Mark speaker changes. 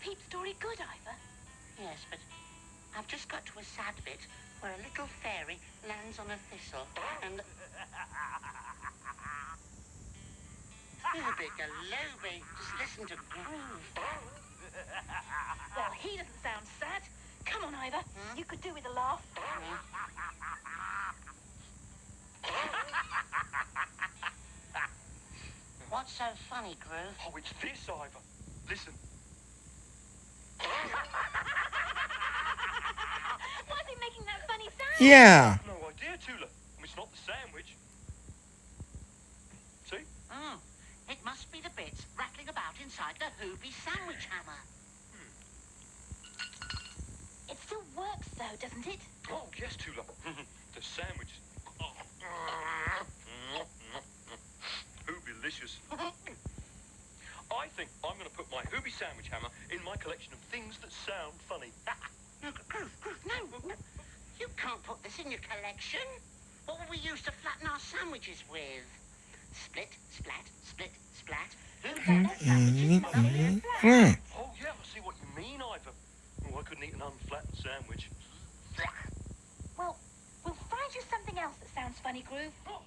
Speaker 1: Peep story good, Ivor?
Speaker 2: Yes, but I've just got to a sad bit where a little fairy lands on a thistle and... Ruby Galooby, just listen to Groove.
Speaker 1: Well, he doesn't sound sad. Come on, Ivor. You could do with a laugh.
Speaker 2: What's so funny, Groove?
Speaker 3: Oh, it's this, Ivor. Listen.
Speaker 1: Why is he making that funny sound?
Speaker 4: Yeah.
Speaker 3: No idea, Tula. It's not the sandwich. See?
Speaker 2: It must be the bits rattling about inside the Hoobie sandwich hammer.
Speaker 1: It still works, though, doesn't it?
Speaker 3: Oh, yes, Tula. The sandwich. Hoobie-licious. I think I'm going to put my Hoobie sandwich hammer in my collection of things that sound funny.
Speaker 2: No, you can't put this in your collection. What will we use to flatten our sandwiches with? Split, splat, split, splat. Who said that sandwiches must be flat?
Speaker 3: Oh, yeah, I see what you mean, Ivor. Oh, I couldn't eat an unflattened sandwich.
Speaker 1: Well, we'll find you something else that sounds funny, Groove.
Speaker 3: Oh,